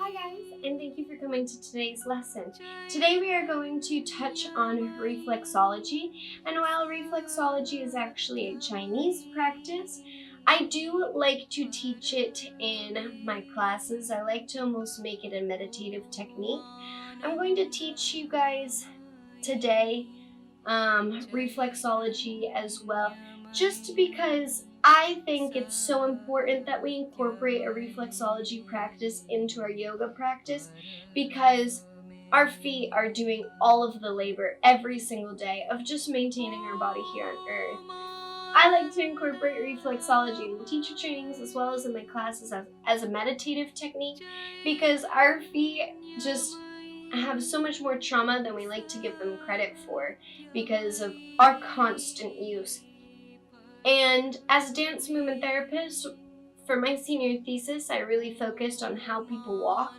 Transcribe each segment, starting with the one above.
Hi guys, and thank you for coming to today's lesson. Today we are going to touch on reflexology, and while reflexology is actually a Chinese practice, I do like to teach it in my classes. I like to almost make it a meditative technique. I'm going to teach you guys today reflexology as well, just because I think it's so important that we incorporate a reflexology practice into our yoga practice, because our feet are doing all of the labor every single day of just maintaining our body here on earth. I like to incorporate reflexology in teacher trainings as well as in my classes as a meditative technique, because our feet just have so much more trauma than we like to give them credit for because of our constant use. And as a dance movement therapist, for my senior thesis, I really focused on how people walk.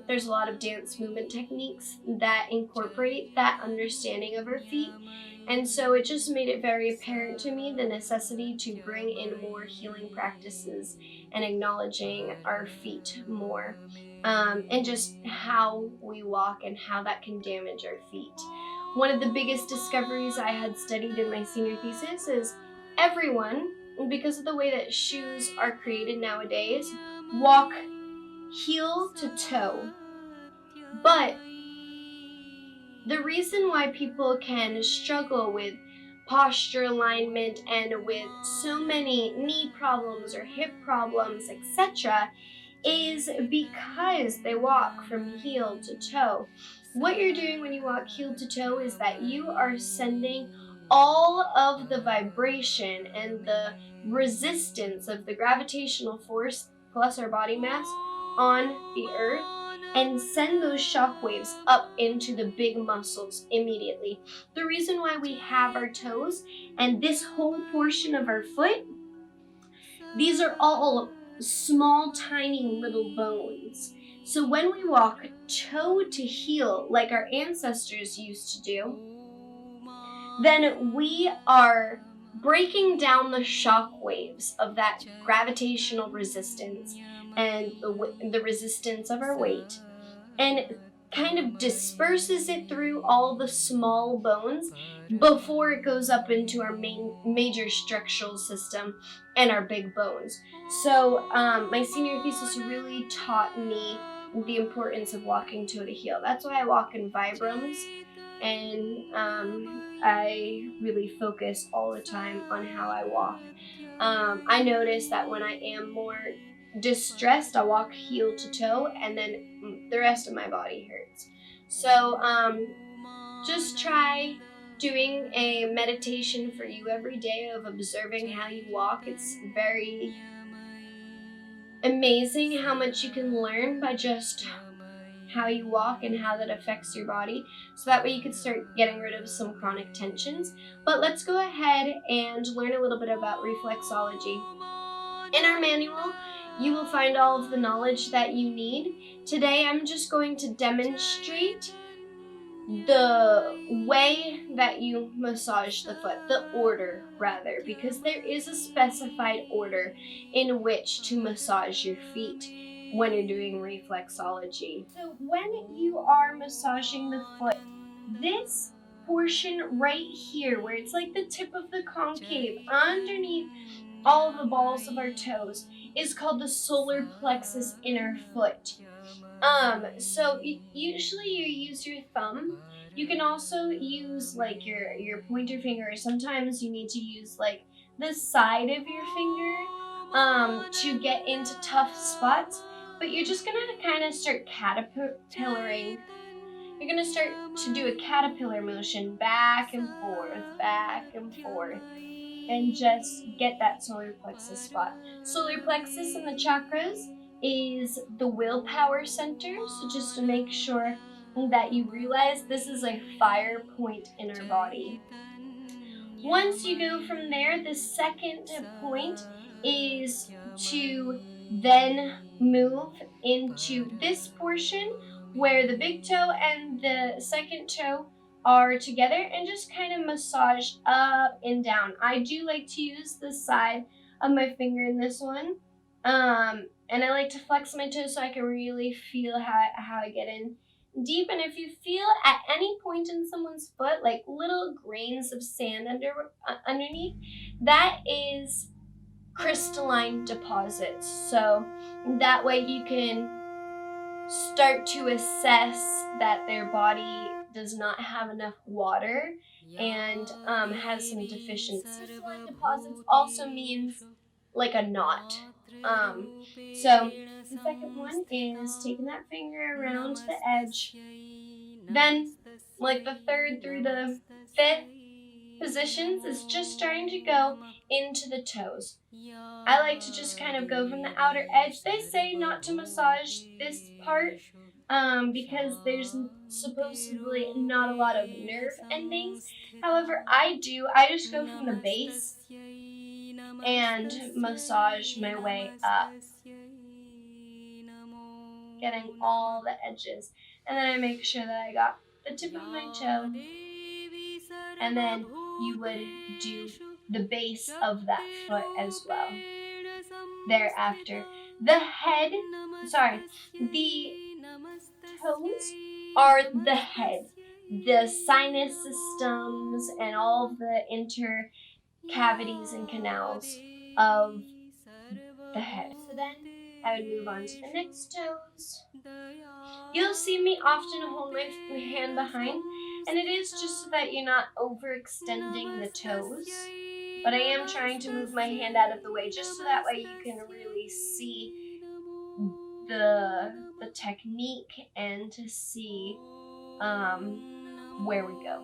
There's a lot of dance movement techniques that incorporate that understanding of our feet. And so it just made it very apparent to me the necessity to bring in more healing practices and acknowledging our feet more, and just how we walk and how that can damage our feet. One of the biggest discoveries I had studied in my senior thesis is everyone, because of the way that shoes are created nowadays, walk heel to toe. But the reason why people can struggle with posture alignment and with so many knee problems or hip problems, etc., is because they walk from heel to toe. What you're doing when you walk heel to toe is that you are sending all of the vibration and the resistance of the gravitational force plus our body mass on the earth, and send those shock waves up into the big muscles immediately. The reason why we have our toes and this whole portion of our foot, these are all small, tiny little bones. So when we walk toe to heel, like our ancestors used to do, then we are breaking down the shock waves of that gravitational resistance and the resistance of our weight, and kind of disperses it through all the small bones before it goes up into our major structural system and our big bones. So my senior thesis really taught me the importance of walking toe to heel. That's why I walk in Vibrams, and I really focus all the time on how I walk. I notice that when I am more distressed, I walk heel to toe, and then the rest of my body hurts. So just try doing a meditation for you every day of observing how you walk. It's very amazing how much you can learn by just how you walk and how that affects your body, so that way you can start getting rid of some chronic tensions. But let's go ahead and learn a little bit about reflexology. In our manual, you will find all of the knowledge that you need. Today I'm just going to demonstrate the way that you massage the foot, the order rather, because there is a specified order in which to massage your feet when you're doing reflexology. So when you are massaging the foot, this portion right here, where it's like the tip of the concave underneath all of the balls of our toes, is called the solar plexus inner foot. So usually you use your thumb. You can also use like your pointer finger, or sometimes you need to use like the side of your finger to get into tough spots. But you're just gonna kind of start caterpillaring. You're gonna start to do a caterpillar motion back and forth, and just get that solar plexus spot. Solar plexus in the chakras is the willpower center, so just to make sure that you realize this is a fire point in our body. Once you go from there, the second point is to then move into this portion where the big toe and the second toe are together, and just kind of massage up and down. I do like to use the side of my finger in this one, And I like to flex my toes so I can really feel how I get in deep. And if you feel at any point in someone's foot like little grains of sand underneath, that is crystalline deposits. So that way you can start to assess that their body does not have enough water and has some deficiency. Crystalline deposits also means like a knot. So the second one is taking that finger around the edge. Then like the third through the fifth positions is just starting to go into the toes. I like to just kind of go from the outer edge. They say not to massage this part because there's supposedly not a lot of nerve endings. However, I do. I just go from the base and massage my way up, getting all the edges. And then I make sure that I got the tip of my toe. And then you would do the base of that foot as well. Thereafter, the toes are the head, the sinus systems, and all of the intercavities and canals of the head. So then I would move on to the next toes. You'll see me often hold my hand behind, and it is just so that you're not overextending the toes. But I am trying to move my hand out of the way just so that way you can really see the technique and to see where we go.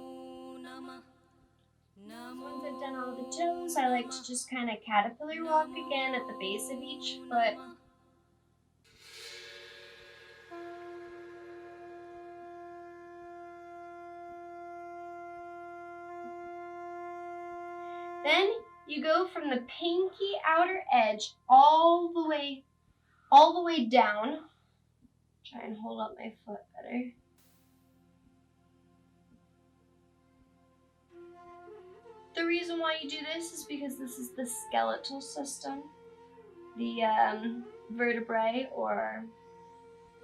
Once I've done all the toes, I like to just kind of caterpillar walk again at the base of each foot. Then you go from the pinky outer edge all the way down. Try and hold up my foot better. The reason why you do this is because this is the skeletal system, the vertebrae, or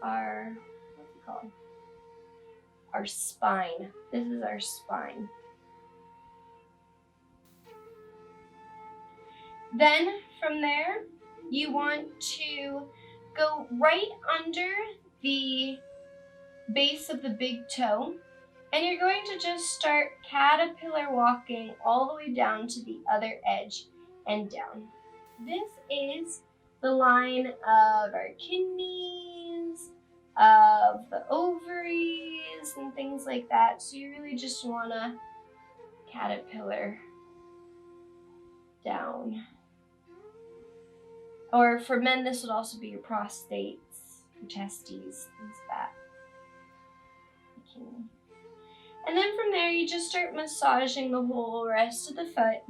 our, what's it called? Our spine. This is our spine. Then from there, you want to go right under the base of the big toe, and you're going to just start caterpillar walking all the way down to the other edge and down. This is the line of our kidneys, of the ovaries, and things like that. So you really just want to caterpillar down. Or for men, this would also be your prostates, your testes, things like that. And then from there, you just start massaging the whole rest of the foot.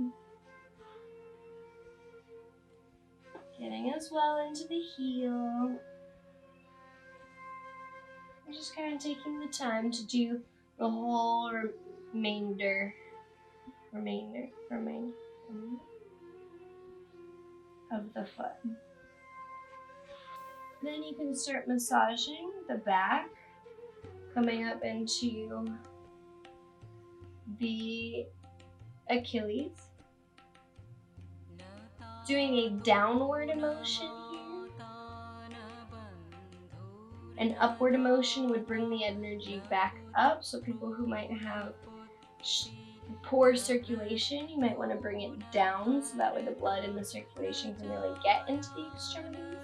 Getting as well into the heel. We're just kind of taking the time to do the whole remainder of the foot. Then you can start massaging the back, coming up into the Achilles, doing a downward emotion here. An upward emotion would bring the energy back up, so people who might have poor circulation, you might want to bring it down so that way the blood and the circulation can really get into the extremities.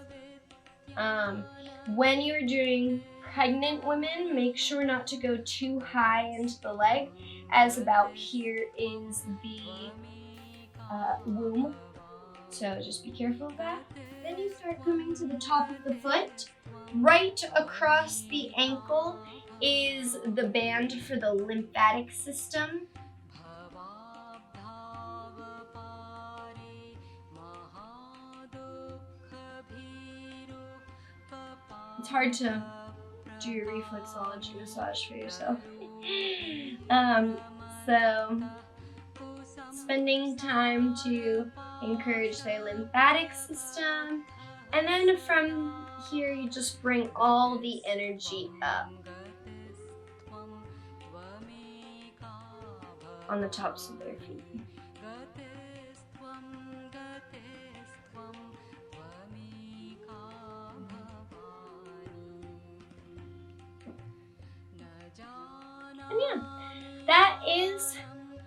When you're doing pregnant women, make sure not to go too high into the leg, as about here is the womb. So just be careful of that. Then you start coming to the top of the foot. Right across the ankle is the band for the lymphatic system. It's hard to do your reflexology massage for yourself. So spending time to encourage their lymphatic system, And then from here, you just bring all the energy up on the tops of their feet. And yeah, that is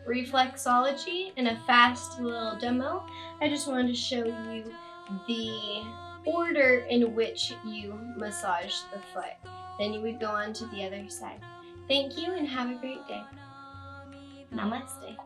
reflexology in a fast little demo. I just wanted to show you the order in which you massage the foot. Then you would go on to the other side. Thank you and have a great day. Namaste.